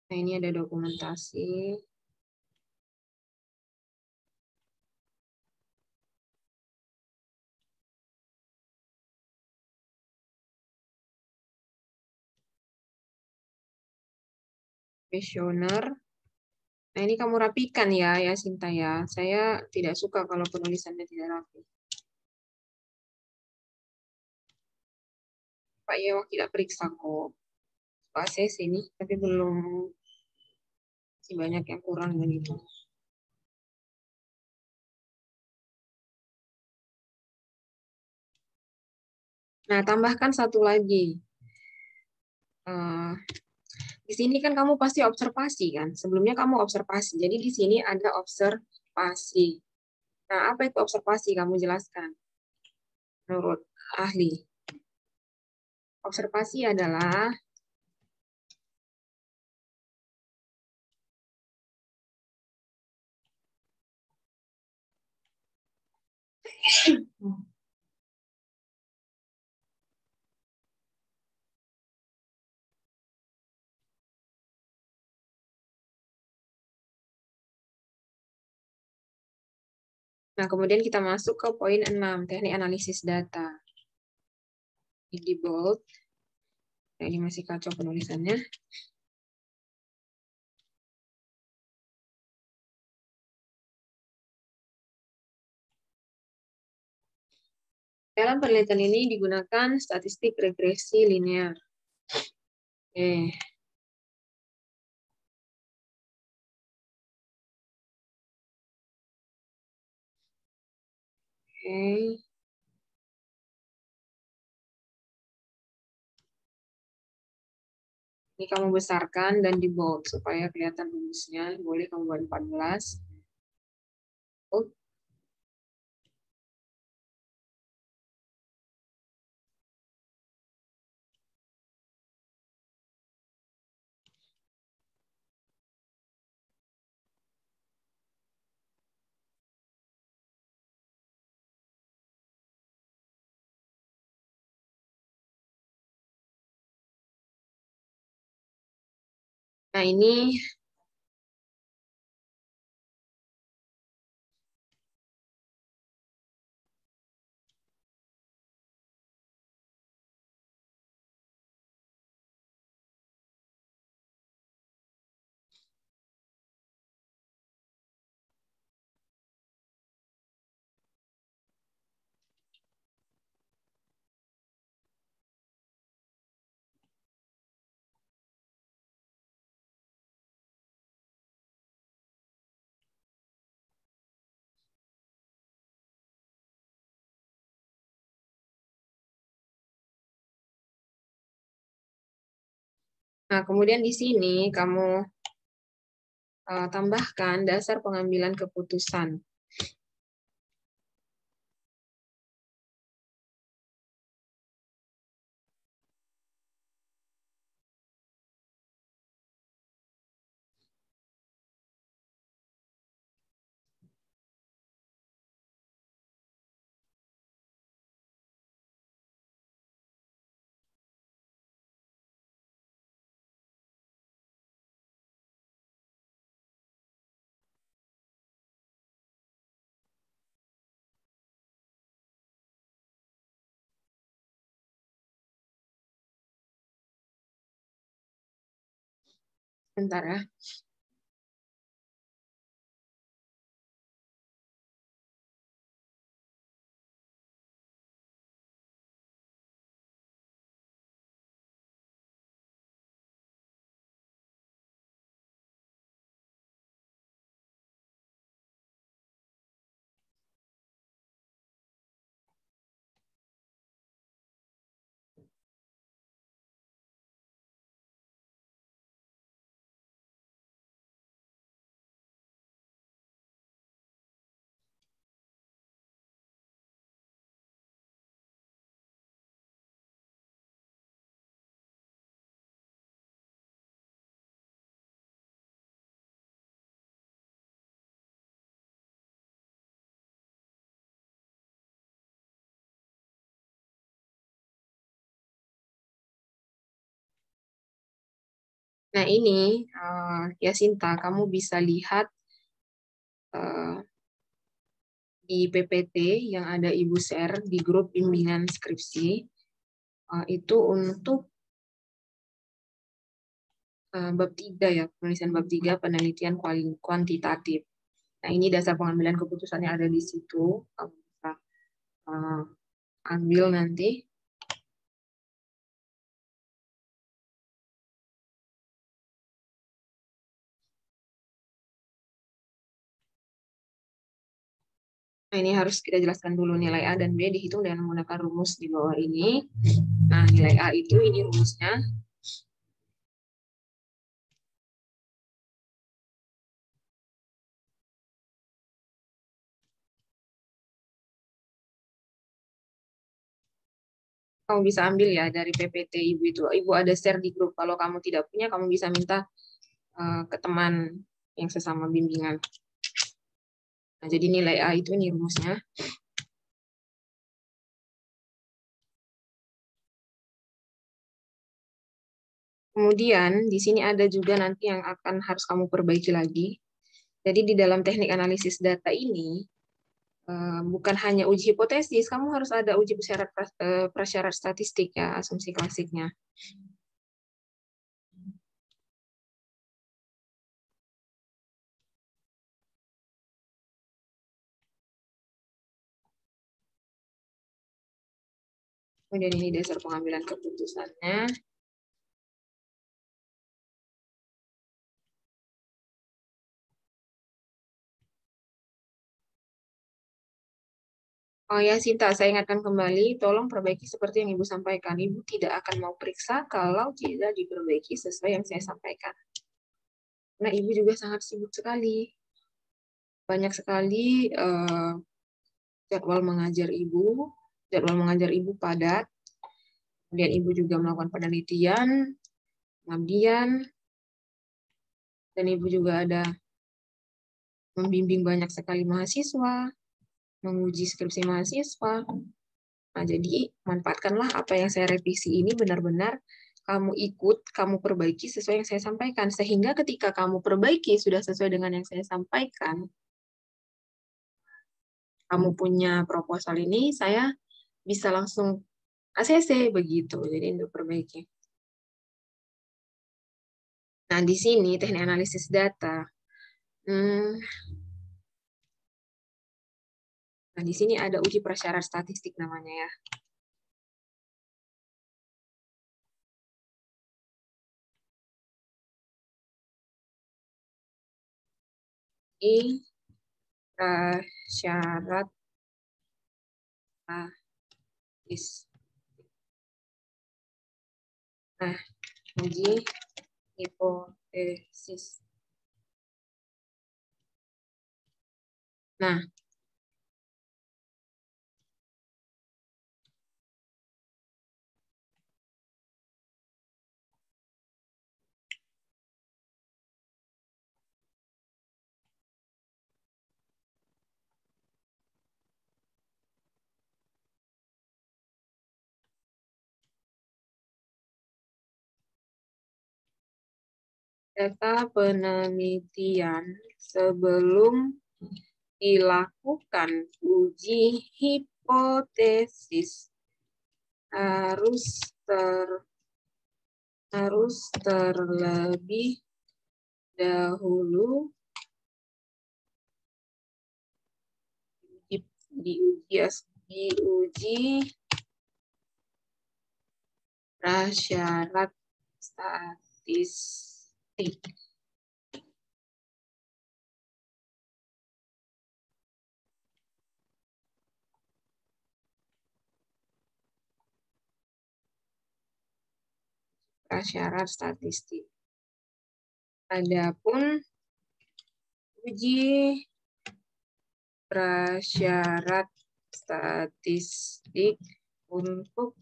Nah, ini ada dokumentasi. Questionnaire. Nah, ini kamu rapikan ya Sinta ya. Saya tidak suka kalau penulisannya tidak rapi. Pak Yewa tidak periksa kok. Pak saya sini, tapi belum, masih banyak yang kurang begitu. Nah, tambahkan satu lagi. Di sini kan kamu pasti observasi kan? Sebelumnya kamu observasi. Jadi di sini ada observasi. Nah, apa itu observasi? Kamu jelaskan. Menurut ahli. Observasi adalah Nah, kemudian kita masuk ke poin 6, teknik analisis data. Ini di bold. Nah, ini masih kacau penulisannya. Dalam penelitian ini digunakan statistik regresi linear. Oke. Oke. Ini kamu besarkan dan di bold supaya kelihatan rumusnya. Boleh kamu buat 14. Oh, nah ini Nah, kemudian di sini kamu tambahkan dasar pengambilan keputusan. Bentar ya. Nah, ini ya Sinta, kamu bisa lihat di PPT yang ada Ibu share di grup bimbingan skripsi, itu untuk bab 3 ya, penulisan bab 3 penelitian kuantitatif. Nah, ini dasar pengambilan keputusannya ada di situ. Kamu bisa ambil nanti. Nah, ini harus kita jelaskan dulu nilai A dan B dihitung dengan menggunakan rumus di bawah ini. Nah, nilai A itu ini rumusnya. Kamu bisa ambil ya dari PPT Ibu itu. Ibu ada share di grup. Kalau kamu tidak punya, kamu bisa minta ke teman yang sesama bimbingan. Nah, jadi nilai A itu ini rumusnya. Kemudian di sini ada juga nanti yang akan harus kamu perbaiki lagi. Jadi di dalam teknik analisis data ini bukan hanya uji hipotesis, kamu harus ada uji prasyarat statistik ya, asumsi klasiknya. Kemudian ini dasar pengambilan keputusannya. Oh ya, Sinta, saya ingatkan kembali, tolong perbaiki seperti yang Ibu sampaikan. Ibu tidak akan mau periksa kalau tidak diperbaiki sesuai yang saya sampaikan. Nah, Ibu juga sangat sibuk sekali. Banyak sekali jadwal mengajar Ibu padat. Kemudian Ibu juga melakukan penelitian, pengabdian, dan Ibu juga ada membimbing banyak sekali mahasiswa, menguji skripsi mahasiswa. Nah, jadi manfaatkanlah apa yang saya revisi ini benar-benar kamu ikut, kamu perbaiki sesuai yang saya sampaikan. Sehingga ketika kamu perbaiki sudah sesuai dengan yang saya sampaikan, kamu punya proposal ini, saya bisa langsung ACC begitu. Jadi untuk perbaiki. Nah, di sini teknik analisis data. Nah, di sini ada uji prasyarat statistik namanya ya. Ini prasyarat statistik. Nah, uji hipotesis. Nah, data penelitian sebelum dilakukan uji hipotesis harus terlebih dahulu diuji prasyarat statistik. Prasyarat statistik. Adapun uji prasyarat statistik untuk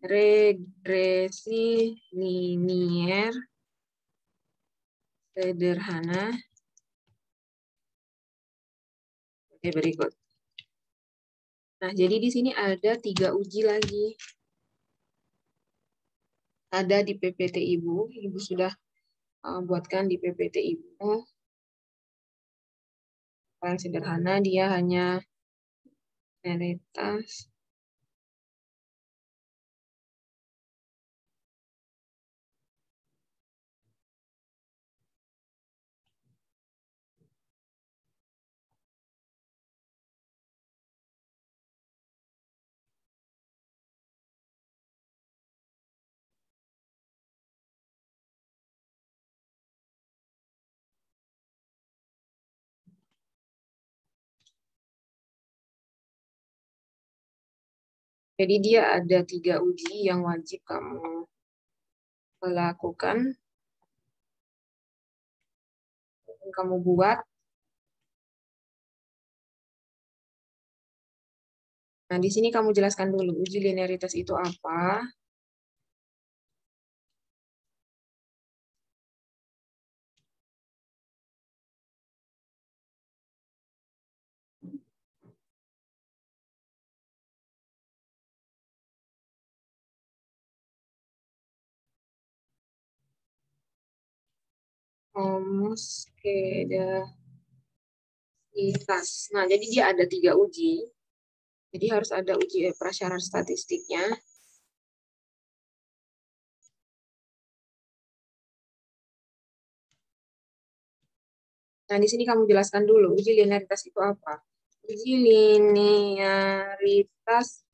regresi linier sederhana berikut. Nah, jadi di sini ada 3 uji lagi. Ada di PPT Ibu sudah buatkan di PPT Ibu. Paling sederhana, dia hanya netralitas. Jadi dia ada 3 uji yang wajib kamu lakukan, kamu buat. Nah, di sini kamu jelaskan dulu uji linearitas itu apa. Homoskedasitas. Nah, jadi dia ada 3 uji. Jadi harus ada uji prasyarat statistiknya. Nah, di sini kamu jelaskan dulu uji linearitas itu apa. Uji linearitas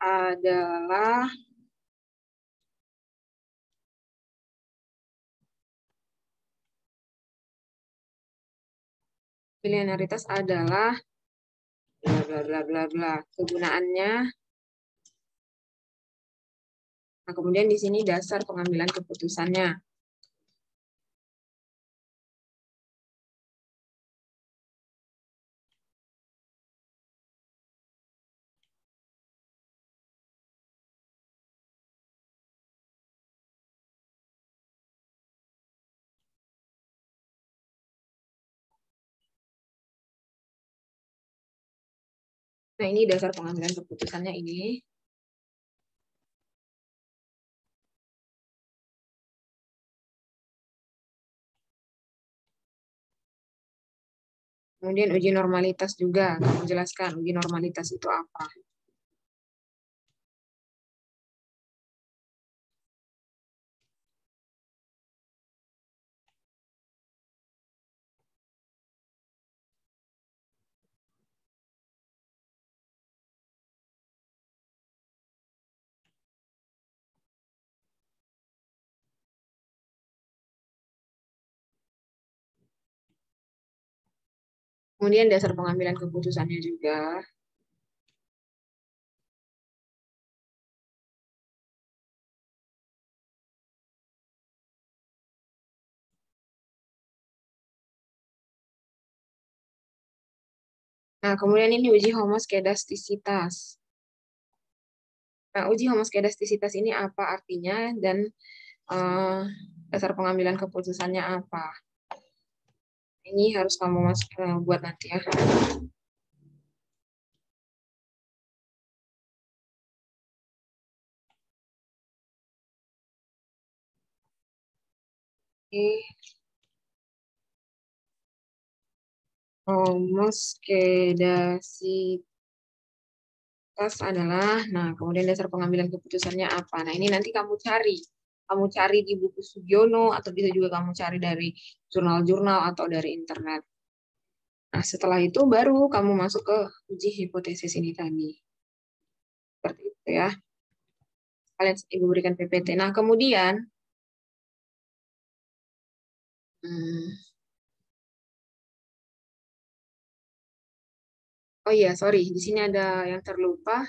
adalah bla bla bla bla bla. Kegunaannya. Nah, kemudian di sini dasar pengambilan keputusannya. Nah, ini dasar pengambilan keputusannya ini. Kemudian uji normalitas juga. Kamu jelaskan uji normalitas itu apa. Kemudian dasar pengambilan keputusannya juga. Nah, kemudian ini uji homoskedastisitas. Nah, uji homoskedastisitas ini apa artinya dan dasar pengambilan keputusannya apa? Ini harus kamu buat nanti ya. Oke. Homoskedasitas adalah, nah kemudian dasar pengambilan keputusannya apa? Nah ini nanti kamu cari. Kamu cari di buku Sugiono atau bisa juga kamu cari dari jurnal-jurnal atau dari internet. Nah setelah itu baru kamu masuk ke uji hipotesis ini tadi. Seperti itu ya. Kalian Ibu berikan PPT. Nah kemudian, oh iya sorry, di sini ada yang terlupa.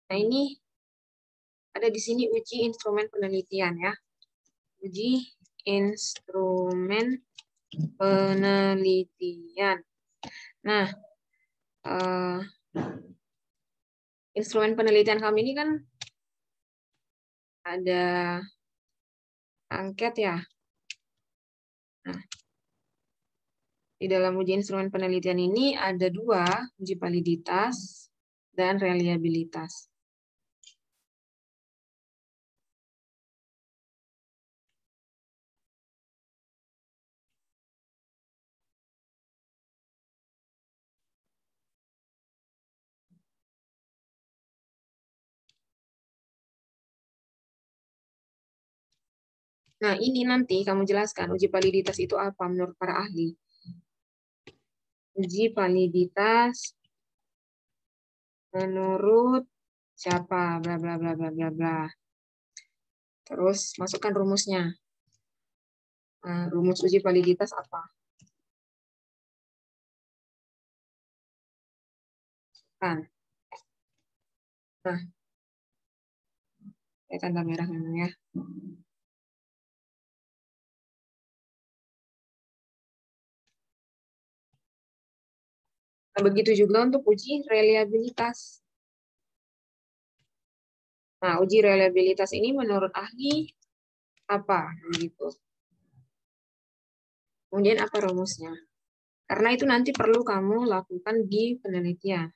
Nah ini ada di sini uji instrumen penelitian ya. Uji instrumen penelitian. Nah, instrumen penelitian kami ini kan ada angket ya. Nah, di dalam uji instrumen penelitian ini ada 2, uji validitas dan reliabilitas. Nah, ini nanti kamu jelaskan uji validitas itu apa menurut para ahli. Uji validitas menurut siapa? Bla bla bla bla bla bla. Terus masukkan rumusnya. Nah, rumus uji validitas apa? Nah, tanda merah memang ya. Nah, begitu juga untuk uji reliabilitas. Nah, uji reliabilitas ini menurut ahli apa? Begitu. Kemudian apa rumusnya? Karena itu nanti perlu kamu lakukan di penelitian.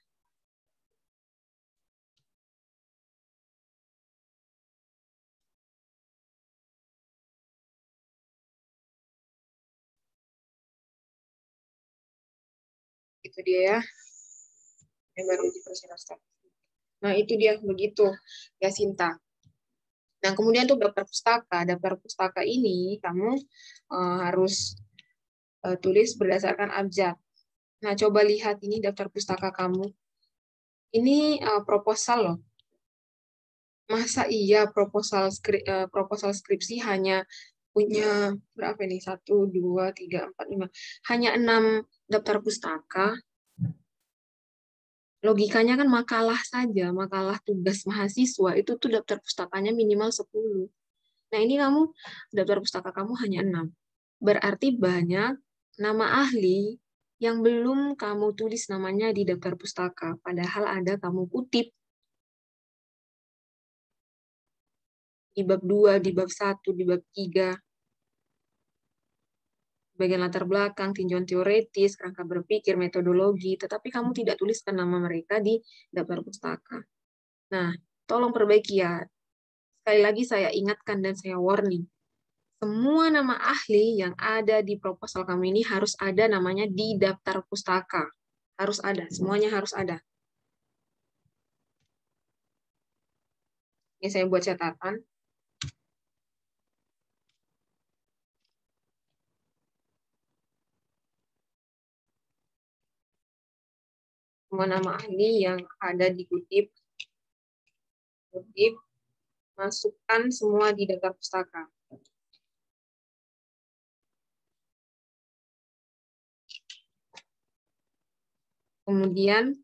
Itu dia ya. Yang baru uji prosedur statistik. Nah, itu dia begitu ya Sinta. Nah, kemudian untuk daftar pustaka. Daftar pustaka ini kamu harus tulis berdasarkan abjad. Nah, coba lihat ini daftar pustaka kamu. Ini proposal loh. Masa iya proposal skripsi hanya punya berapa nih? 1, 2, 3, 4, 5. Hanya 6 daftar pustaka. Logikanya kan makalah saja, makalah tugas mahasiswa itu tuh daftar pustakanya minimal 10. Nah, ini kamu daftar pustaka kamu hanya 6. Berarti banyak nama ahli yang belum kamu tulis namanya di daftar pustaka, padahal ada kamu kutip di bab 2, di bab 1, di bab 3. Bagian latar belakang, tinjauan teoritis, kerangka berpikir, metodologi, tetapi kamu tidak tuliskan nama mereka di daftar pustaka. Nah, tolong perbaiki ya. Sekali lagi saya ingatkan dan saya warning. Semua nama ahli yang ada di proposal kamu ini harus ada namanya di daftar pustaka. Harus ada, semuanya harus ada. Ini saya buat catatan. Semua nama ahli yang ada dikutip, masukkan semua di daftar pustaka. Kemudian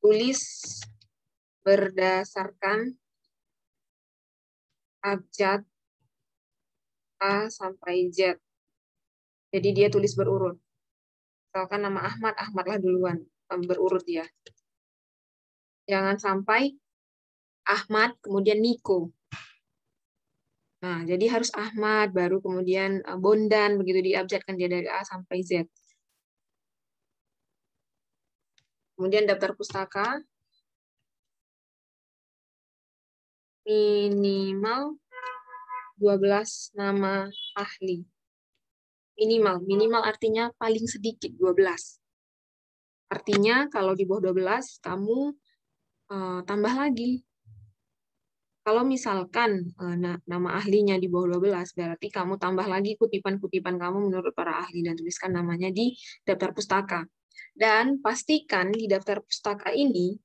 tulis berdasarkan abjad A sampai Z. Jadi dia tulis berurut. Misalkan nama Ahmad, Ahmadlah duluan, berurut ya. Jangan sampai Ahmad, kemudian Niko. Nah, jadi harus Ahmad, baru kemudian Bondan, begitu diabjadkan dia dari A sampai Z. Kemudian daftar pustaka, minimal 12 nama ahli. Minimal artinya paling sedikit 12. Artinya kalau di bawah 12, kamu tambah lagi. Kalau misalkan nama ahlinya di bawah 12, berarti kamu tambah lagi kutipan-kutipan kamu menurut para ahli dan tuliskan namanya di daftar pustaka. Dan pastikan di daftar pustaka ini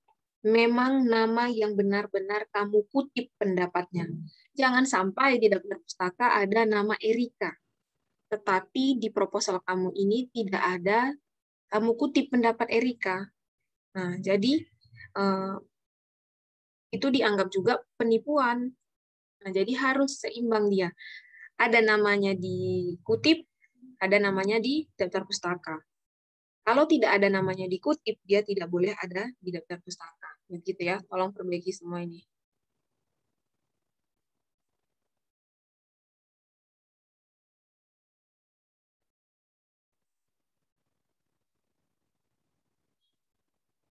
memang nama yang benar-benar kamu kutip pendapatnya. Jangan sampai di daftar pustaka ada nama Erika, tetapi di proposal kamu ini tidak ada kamu kutip pendapat Erika. Nah, jadi itu dianggap juga penipuan. Nah, jadi harus seimbang dia. Ada namanya di kutip, ada namanya di daftar pustaka. Kalau tidak ada namanya di kutip, dia tidak boleh ada di daftar pustaka. Begitu ya, tolong perbaiki semua ini.